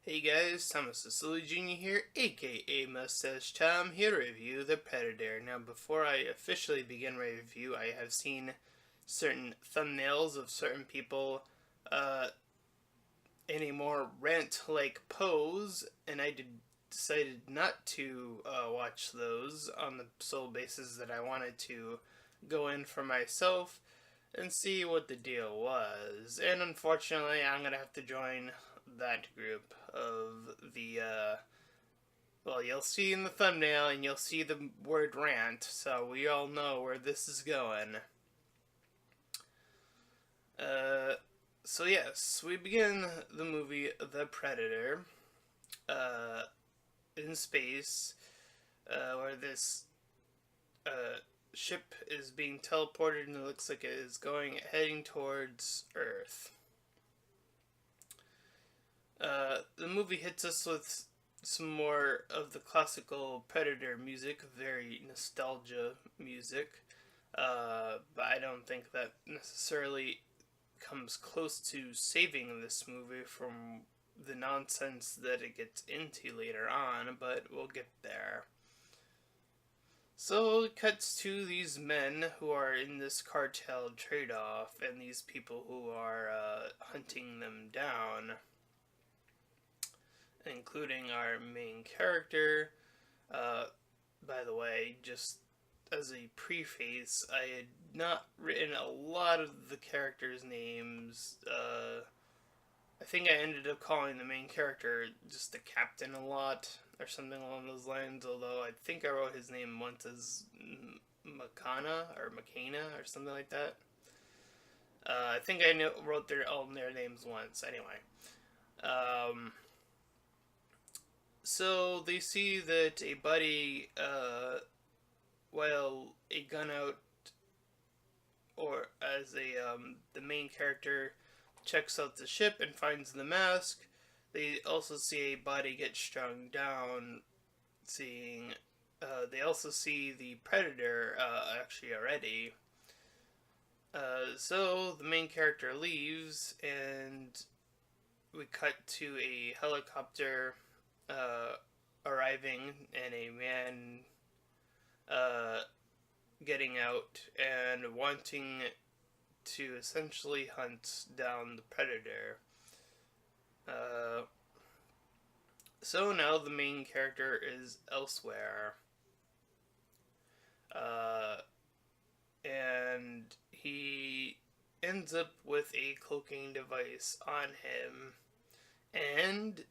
Hey guys, Thomas the Silly Jr. here, aka Mustached Tom, here to review The Predator. Now, before I officially begin my review, I have seen certain thumbnails of certain people uh, in a more rant-like pose, and decided not to watch those on the sole basis that I wanted to go in for myself and see what the deal was. And unfortunately, I'm gonna have to join that group of well, you'll see in the thumbnail and you'll see the word rant, so we all know where this is going. Uh, so yes, we begin the movie The Predator uh, in space, where this uh, ship is being teleported and it looks like it is heading towards Earth. The movie hits us with some more of the classical Predator music, very nostalgia music, but I don't think that necessarily comes close to saving this movie from the nonsense that it gets into later on, but we'll get there. So it cuts to these men who are in this cartel trade off and these people who are hunting them down, including our main character. Uh, by the way, just as a preface, I had not written a lot of the characters' names. I think I ended up calling the main character just the captain a lot, or something along those lines, although I think I wrote his name once as Makana or something like that. I think I wrote all their names once. Anyway, um, so they see that a buddy, while a gun out, or as the main character checks out the ship and finds the mask, they also see a body get strung down. They also see the predator actually already. So the main character leaves, and we cut to a helicopter uh, arriving and a man uh, getting out and wanting to essentially hunt down the predator. Uh, so now the main character is elsewhere. Uh, and he ends up with a cloaking device on him. And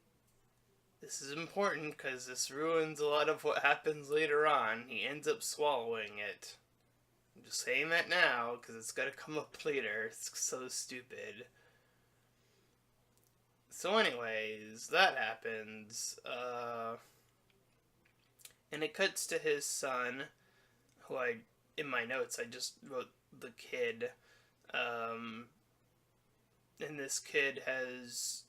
this is important because this ruins a lot of what happens later on. He ends up swallowing it. I'm just saying that now because it's gonna come up later. It's so stupid. So, anyways, that happens. And it cuts to his son, who in my notes, I just wrote the kid. Um, and this kid has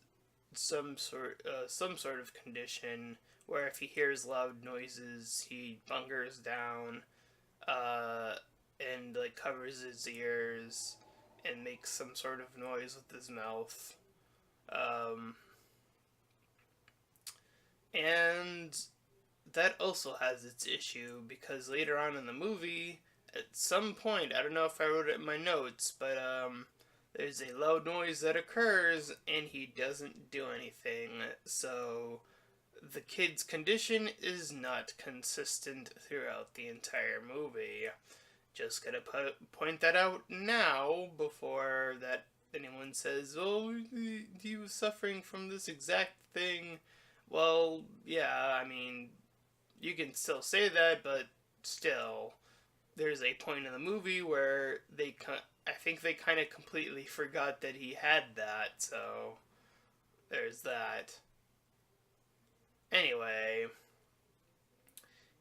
some sort of condition where if he hears loud noises, he bunkers down, uh, and like covers his ears and makes some sort of noise with his mouth. Um, and that also has its issue because later on in the movie, at some point, I don't know if I wrote it in my notes, but there's a loud noise that occurs and he doesn't do anything. So the kid's condition is not consistent throughout the entire movie. Just gonna point that out now before that anyone says, "Oh, he was suffering from this exact thing." Well, yeah, I mean, you can still say that, but still, there's a point in the movie where I think they kind of completely forgot that he had that, so there's that. Anyway,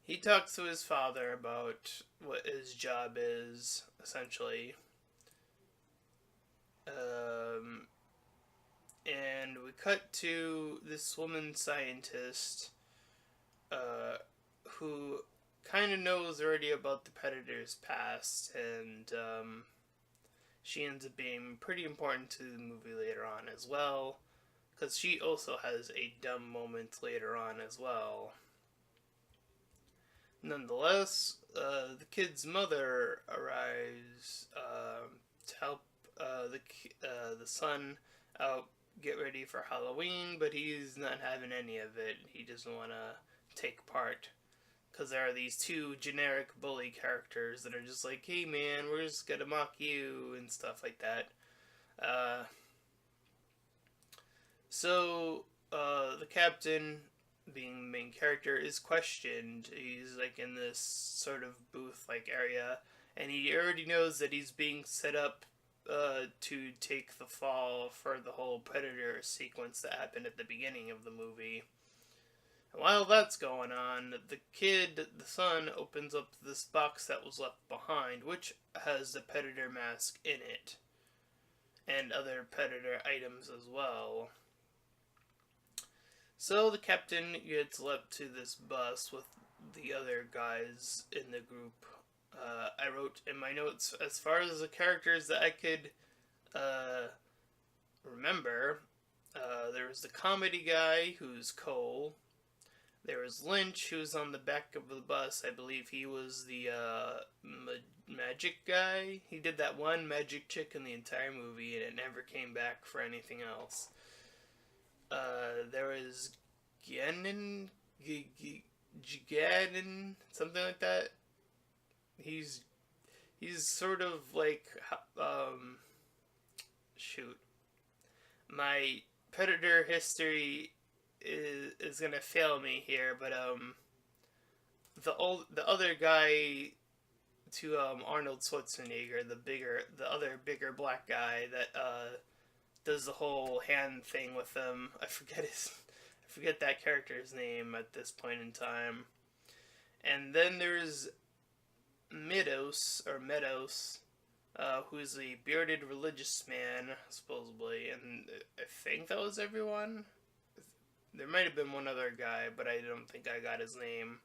he talks to his father about what his job is, essentially. Um, and we cut to this woman scientist who kind of knows already about the Predator's past, and she ends up being pretty important to the movie later on as well, because she also has a dumb moment later on as well. Nonetheless, the kid's mother arrives to help the son out get ready for Halloween, but he's not having any of it. He doesn't want to take part because there are these two generic bully characters that are just like, "Hey man, we're just gonna mock you" and stuff like that. Uh, the captain, being the main character, is questioned. He's like in this sort of booth like area, and he already knows that he's being set up to take the fall for the whole Predator sequence that happened at the beginning of the movie. And while that's going on, the son, opens up this box that was left behind, which has the Predator mask in it, and other Predator items as well. So the captain gets left to this bus with the other guys in the group. I wrote in my notes, as far as the characters that I could remember, there was the comedy guy, who's Cole. There was Lynch, who's on the back of the bus. I believe he was the magic guy. He did that one magic trick in the entire movie, and it never came back for anything else. There was Gannon, something like that. He's sort of like, shoot. My Predator history is gonna fail me here, but the other guy to Arnold Schwarzenegger, the other bigger black guy that does the whole hand thing with them. I forget that character's name at this point in time. And then there's Meadows, who's a bearded religious man, supposedly, and I think that was everyone. There might have been one other guy, but I don't think I got his name.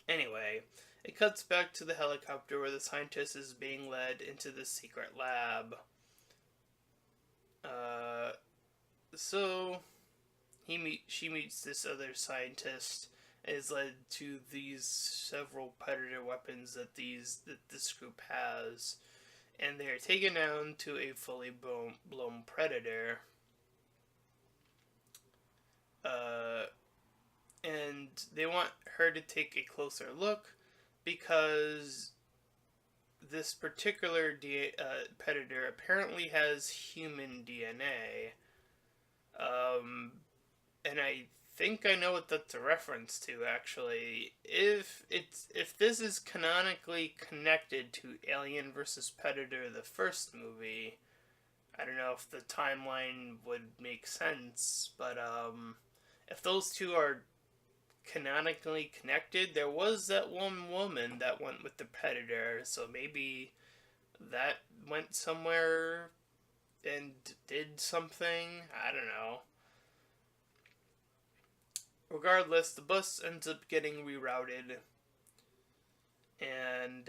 Anyway, it cuts back to the helicopter where the scientist is being led into the secret lab. So she meets this other scientist and is led to these several Predator weapons that this group has, and they are taken down to a fully blown Predator. And they want her to take a closer look because this particular Predator apparently has human DNA. And I think I know what that's a reference to, actually. If this is canonically connected to Alien vs. Predator, the first movie, I don't know if the timeline would make sense, but if those two are canonically connected, there was that one woman that went with the Predator, so maybe that went somewhere and did something. I don't know. Regardless, the bus ends up getting rerouted, and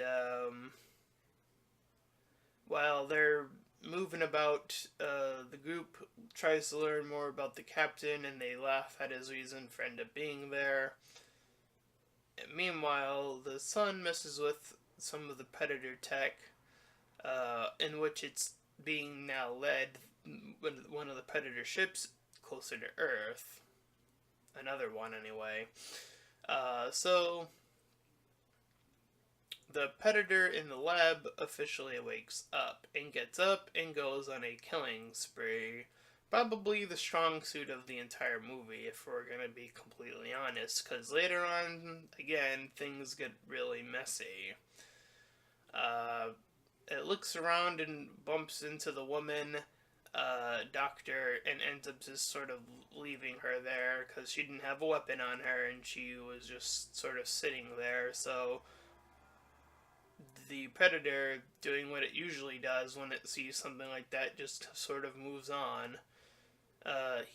while they're moving about, the group tries to learn more about the captain, and they laugh at his reason for end up being there. And meanwhile, the sun messes with some of the Predator tech, in which it's being now led with one of the Predator ships closer to Earth. Another one, anyway. So the Predator in the lab officially wakes up and gets up and goes on a killing spree. Probably the strong suit of the entire movie, if we're going to be completely honest, because later on, again, things get really messy. It looks around and bumps into the woman doctor and ends up just sort of leaving her there because she didn't have a weapon on her and she was just sort of sitting there. So the Predator, doing what it usually does when it sees something like that, just sort of moves on.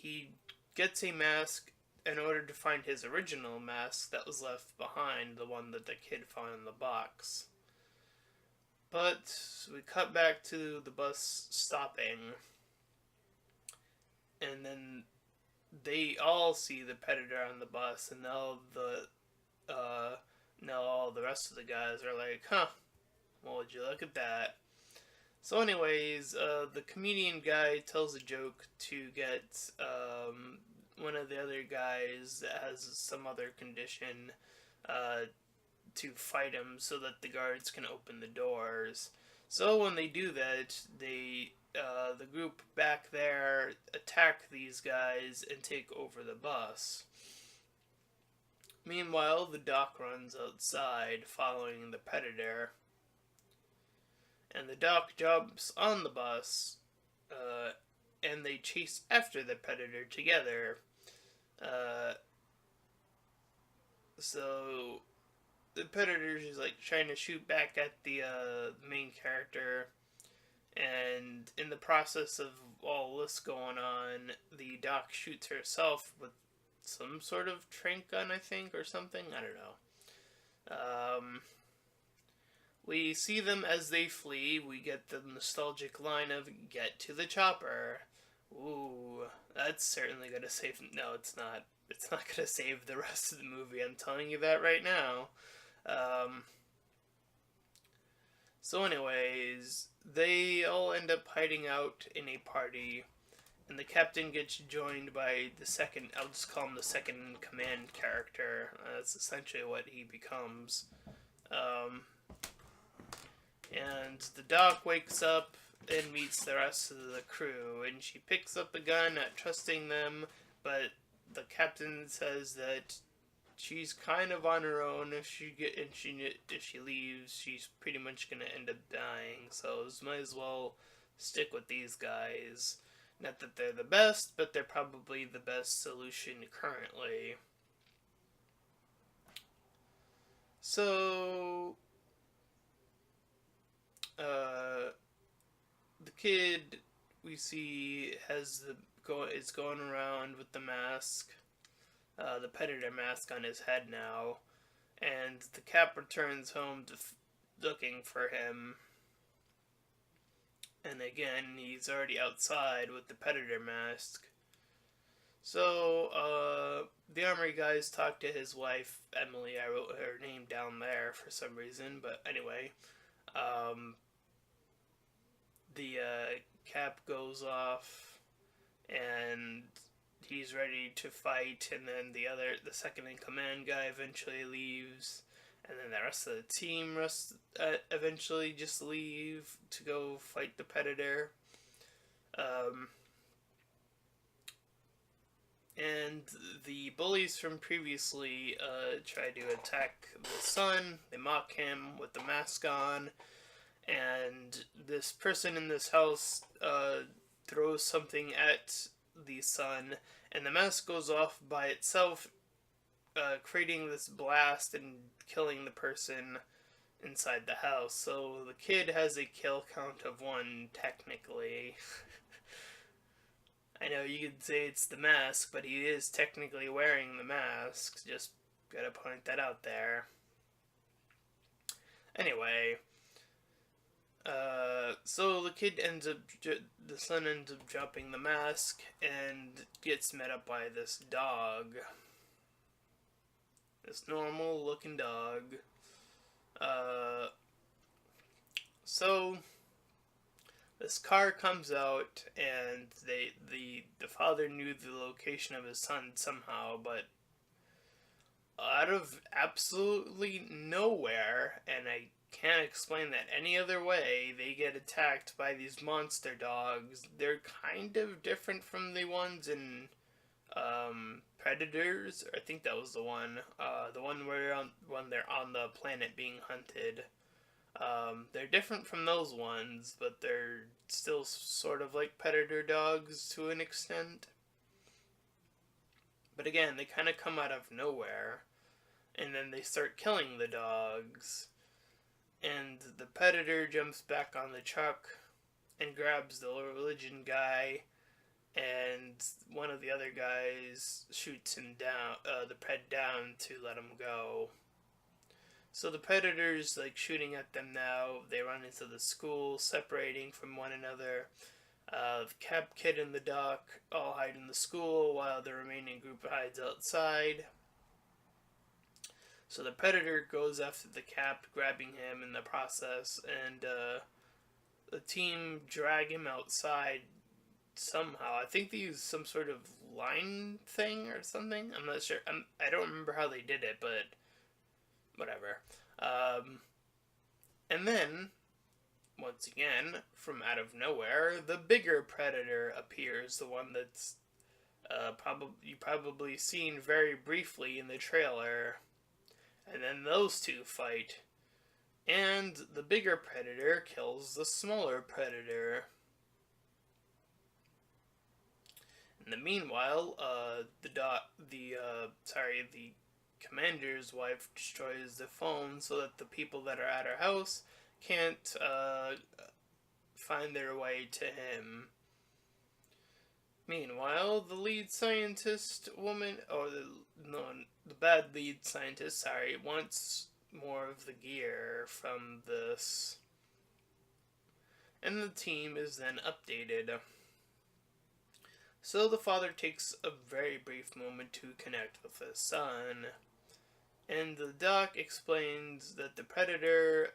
He gets a mask in order to find his original mask that was left behind, the one that the kid found in the box. But we cut back to the bus stopping, and then they all see the predator on the bus, and uh, now all the rest of the guys are like, huh, well, would you look at that? So, anyways, the comedian guy tells a joke to get one of the other guys that has some other condition uh, to fight him so that the guards can open the doors. So when they do that, the group back there attack these guys and take over the bus. Meanwhile, the doc runs outside following the predator, and the doc jumps on the bus, uh, and they chase after the predator together. Uh, so the predator is like trying to shoot back at the main character, and in the process of all this going on, the doc shoots herself with some sort of trank gun, I think, or something. I don't know. We see them as they flee. We get the nostalgic line of "Get to the chopper." Ooh, that's certainly gonna save. No, it's not. It's not gonna save the rest of the movie. I'm telling you that right now. Um, so, anyways, they all end up hiding out in a party, and the captain gets joined by the second. I'll just call him the second in command character. That's essentially what he becomes. Um, and the doc wakes up and meets the rest of the crew, and she picks up a gun, not trusting them, but the captain says that she's kind of on her own. If she leaves, she's pretty much gonna end up dying. So might as well stick with these guys. Not that they're the best, but they're probably the best solution currently. So, the kid we see is going around with the mask, the predator mask on his head now, and the cap returns home looking for him. And again, he's already outside with the predator mask. So, the armory guys talk to his wife, Emily. I wrote her name down there for some reason, but anyway. The cap goes off, and he's ready to fight, and then the second in command guy eventually leaves, and then the rest of the team eventually just leave to go fight the predator. And the bullies from previously try to attack the son. They mock him with the mask on, and this person in this house throws something at the son, and the mask goes off by itself, creating this blast and killing the person inside the house. So the kid has a kill count of 1, technically. I know you could say it's the mask, but he is technically wearing the mask. Just gotta point that out there. Anyway, so the son ends up dropping the mask and gets met up by this dog. This normal looking dog. So this car comes out, and the father knew the location of his son somehow, but out of absolutely nowhere, and I can't explain that any other way, they get attacked by these monster dogs. They're kind of different from the ones in Predators. I think that was the one when they're on the planet being hunted. They're different from those ones, but they're still sort of like predator dogs to an extent. But again, they kind of come out of nowhere, and then they start killing the dogs. And the predator jumps back on the truck and grabs the religion guy, and one of the other guys shoots him down, the pred down to let him go. So the predators shooting at them now. They run into the school, separating from one another. The Cap Kid and the Doc all hide in the school while the remaining group hides outside. So the Predator goes after the Cap, grabbing him in the process, and the team drag him outside somehow. I think they use some sort of line thing or something. I'm not sure. I don't remember how they did it, but whatever. And then, once again, from out of nowhere, the bigger predator appears. The one that's you probably seen very briefly in the trailer. And then those two fight. And the bigger predator kills the smaller predator. In the meanwhile, the commander's wife destroys the phone so that the people that are at her house can't find their way to him. Meanwhile, the lead scientist woman, or the bad lead scientist, wants more of the gear from this. And the team is then updated. So the father takes a very brief moment to connect with his son. And the doc explains that the predator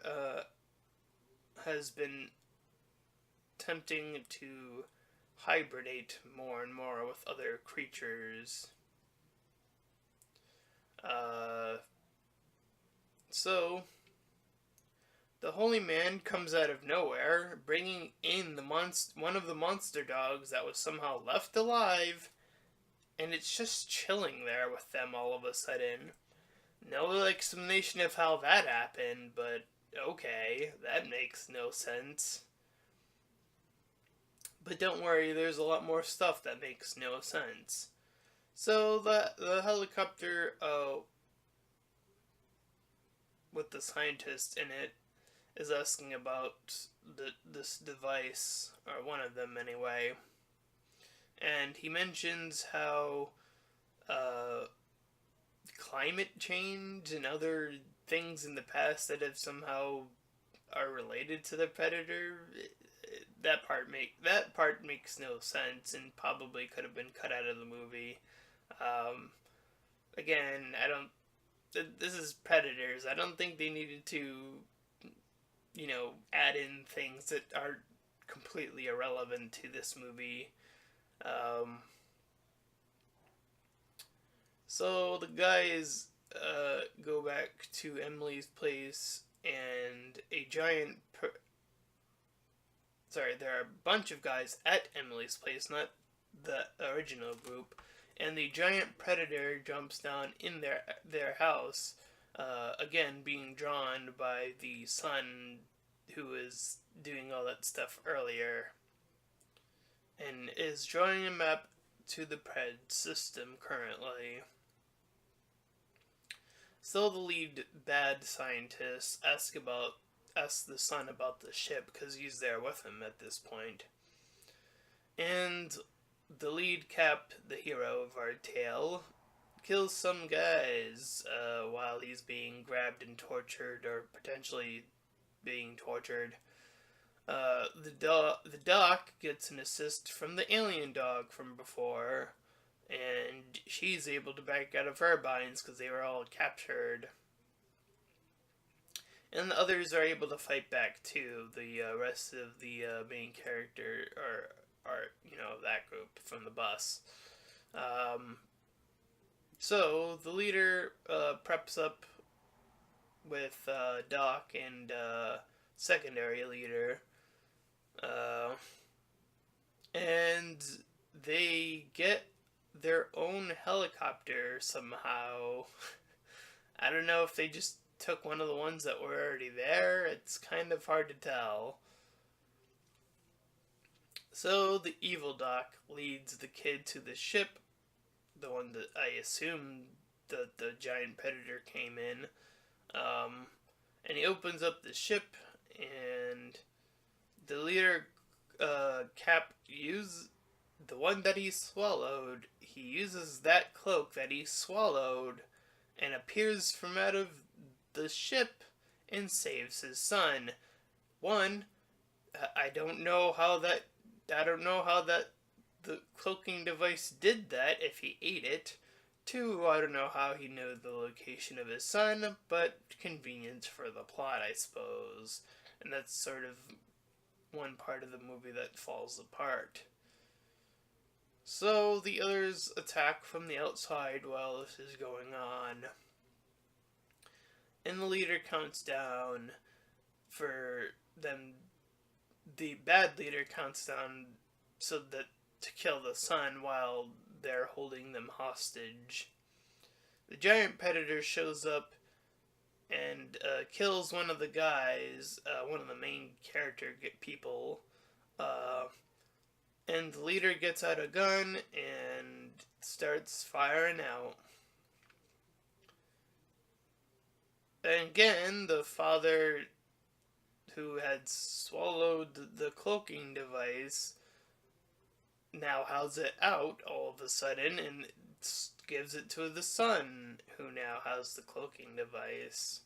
has been attempting to hibernate more and more with other creatures. So the holy man comes out of nowhere, bringing in one of the monster dogs that was somehow left alive, and it's just chilling there with them all of a sudden. No explanation of how that happened, but okay, that makes no sense. But don't worry, there's a lot more stuff that makes no sense. So the helicopter with the scientist in it is asking about this device, or one of them anyway. And he mentions how climate change and other things in the past that have somehow are related to the predator. That part makes no sense and probably could have been cut out of the movie. Again, this is Predators. I don't think they needed to, add in things that are completely irrelevant to this movie. So the guys go back to Emily's place, and there are a bunch of guys at Emily's place, not the original group, and the giant predator jumps down in their house, again being drawn by the son who is doing all that stuff earlier, and is drawing a map to the Pred system currently. So the lead bad scientist asks the son about the ship, because he's there with him at this point. And the lead Cap, the hero of our tale, kills some guys while he's being grabbed and tortured, or potentially being tortured. The doc gets an assist from the alien dog from before, and she's able to break out of her binds because they were all captured. And the others are able to fight back too. The rest of the main character are that group from the bus. So the leader preps up with Doc and secondary leader, and they get their own helicopter somehow. I don't know if they just took one of the ones that were already there. It's kind of hard to tell. So the evil Doc leads the kid to the ship, the one that I assume the giant predator came in, and he opens up the ship, and the leader Cap uses the one that he swallowed. He uses that cloak that he swallowed and appears from out of the ship and saves his son. I don't know how that I don't know how the cloaking device did that if he ate it. Two, I don't know how he knew the location of his son, but convenience for the plot, I suppose. And that's sort of one part of the movie that falls apart. So the others attack from the outside while this is going on. And the leader counts down for them. The bad leader counts down so that to kill the son while they're holding them hostage. The giant predator shows up and kills one of the guys, one of the main character people. And the leader gets out a gun and starts firing out. And again, the father who had swallowed the cloaking device now howls it out all of a sudden and gives it to the son, who now has the cloaking device.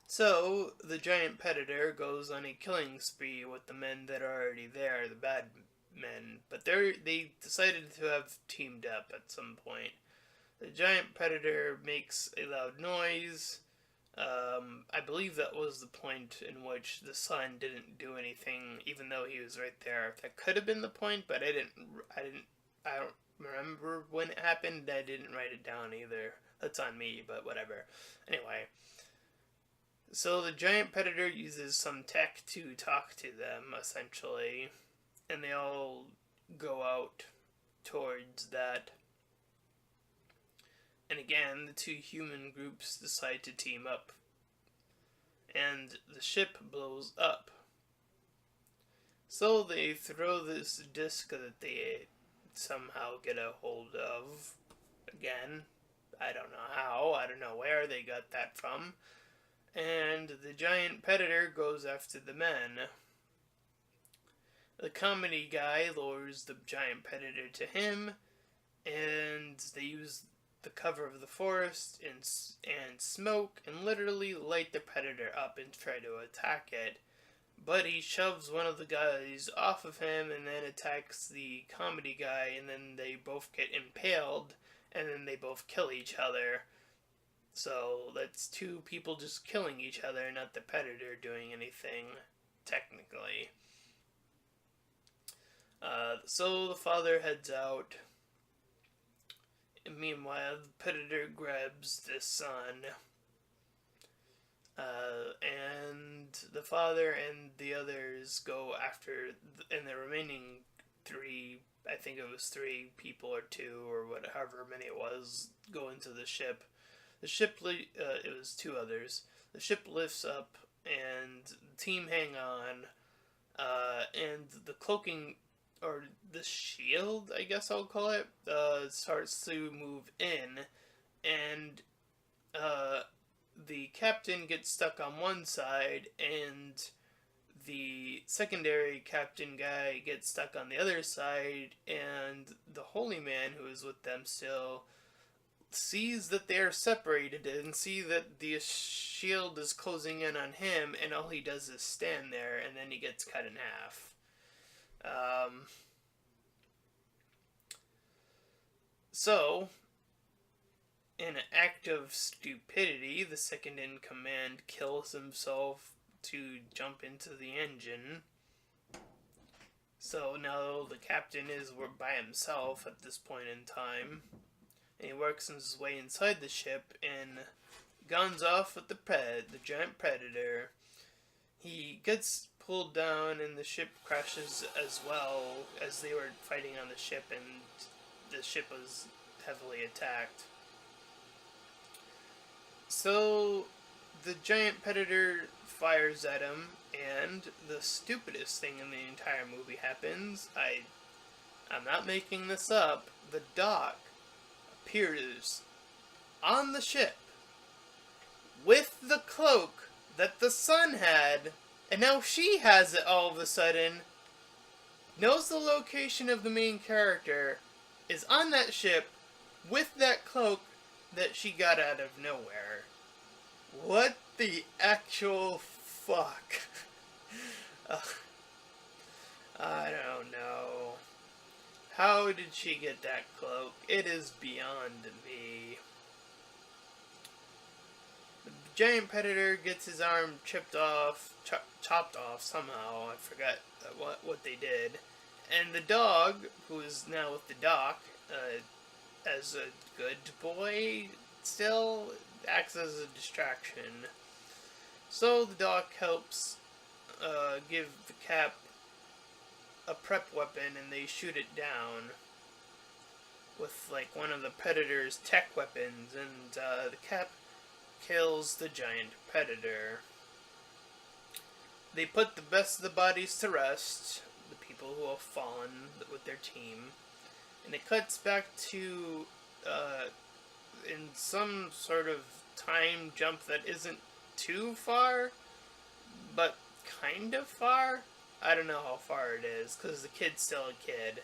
So, the giant predator goes on a killing spree with the men that are already there, the bad men, but they decided to have teamed up at some point. The giant predator makes a loud noise. I believe that was the point in which the son didn't do anything, even though he was right there. That could have been the point, but I don't remember when it happened. I didn't write it down either. That's on me, but whatever. Anyway, so the giant predator uses some tech to talk to them, essentially, and they all go out towards that. And again, the two human groups decide to team up. And the ship blows up. So they throw this disc that they somehow get a hold of. Again, I don't know how, I don't know where they got that from. And the giant predator goes after the men. The comedy guy lures the giant predator to him, and they use the cover of the forest and smoke and literally light the predator up and try to attack it. But he shoves one of the guys off of him and then attacks the comedy guy, and then they both get impaled, and then they both kill each other. So that's two people just killing each other, not the predator doing anything, technically. So the father heads out. Meanwhile, the predator grabs the son, and the father and the others go after, and the remaining three, I think it was 3 people or 2 or however many it was, go into the ship. The ship, it was 2 others. The ship lifts up, and the team hang on, and the cloaking, or the shield, I guess I'll call it, starts to move in, and the captain gets stuck on one side, and the secondary captain guy gets stuck on the other side, and the holy man who is with them still sees that they are separated and see that the shield is closing in on him, and all he does is stand there, and then he gets cut in half. So, in an act of stupidity, the second in command kills himself to jump into the engine. So now the captain is by himself at this point in time. And he works his way inside the ship and guns off with the giant predator. He gets pulled down and the ship crashes as well, as they were fighting on the ship, and the ship was heavily attacked. So the giant predator fires at him, and the stupidest thing in the entire movie happens. I'm not making this up. The doc appears on the ship with the cloak that the son had, and now she has it all of a sudden, knows the location of the main character, is on that ship with that cloak that she got out of nowhere. What the actual fuck? I don't know. How did she get that cloak? It is beyond me. The giant predator gets his arm chipped off, chopped off somehow. I forgot what they did. And the dog, who is now with the doc, as a good boy, still acts as a distraction. So the doc helps give the Cap a prep weapon, and they shoot it down with like one of the Predator's tech weapons, and the Cap kills the giant predator. They put the best of the bodies to rest, the people who have fallen with their team, and it cuts back to in some sort of time jump that isn't too far, but kind of far. I don't know how far it is, because the kid's still a kid.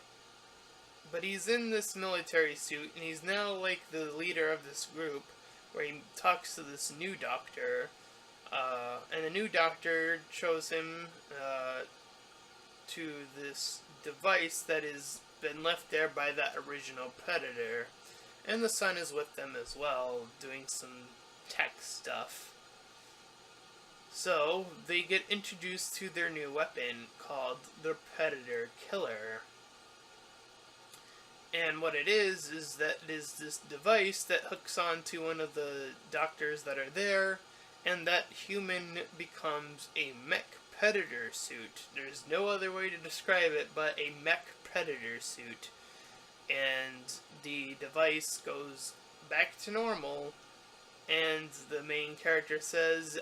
But he's in this military suit, and he's now like the leader of this group, where he talks to this new doctor, and the new doctor shows him to this device that has been left there by that original predator. And the son is with them as well, doing some tech stuff. So, they get introduced to their new weapon called the Predator Killer. And what it is that it is this device that hooks onto one of the doctors that are there, and that human becomes a mech predator suit. There's no other way to describe it but a mech predator suit. And the device goes back to normal, and the main character says,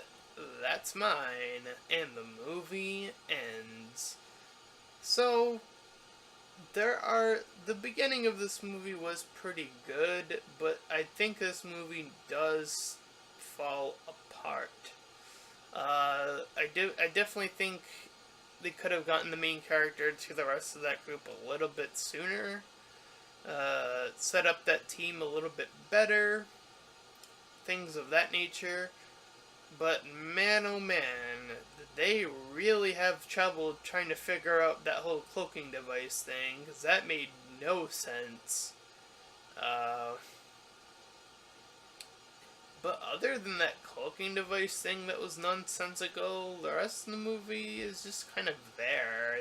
"That's mine," and the movie ends. So, the beginning of this movie was pretty good, but I think this movie does fall apart. I definitely think they could have gotten the main character to the rest of that group a little bit sooner. Set up that team a little bit better. Things of that nature. But man, oh man, they really have trouble trying to figure out that whole cloaking device thing, because that made no sense. But other than that cloaking device thing that was nonsensical, the rest of the movie is just kind of there.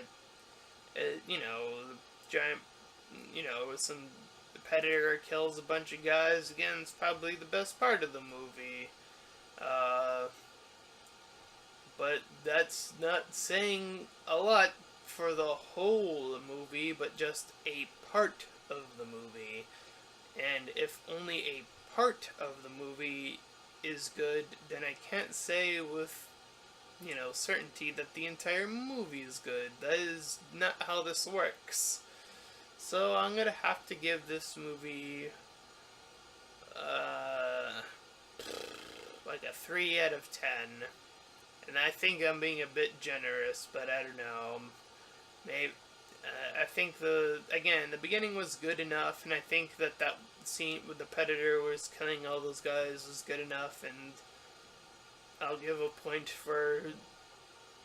The giant, the predator kills a bunch of guys. Again, it's probably the best part of the movie. But that's not saying a lot for the whole movie, but just a part of the movie. And if only a part of the movie is good, then I can't say with, certainty that the entire movie is good. That is not how this works. So I'm gonna have to give this movie, like a 3 out of 10. And I think I'm being a bit generous, but I don't know. Maybe I think the beginning was good enough, and I think that scene with the predator was killing all those guys was good enough, and I'll give a point for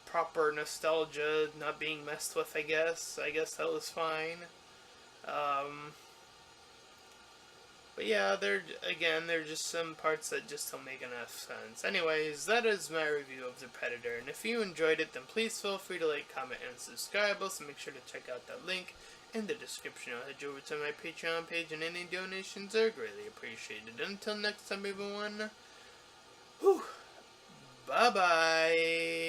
proper nostalgia not being messed with. I guess that was fine. But yeah, they're just some parts that just don't make enough sense. Anyways, that is my review of The Predator, and if you enjoyed it, then please feel free to like, comment, and subscribe. Also, make sure to check out that link in the description. I'll head you over to my Patreon page, and any donations are greatly appreciated. Until next time, everyone, bye-bye.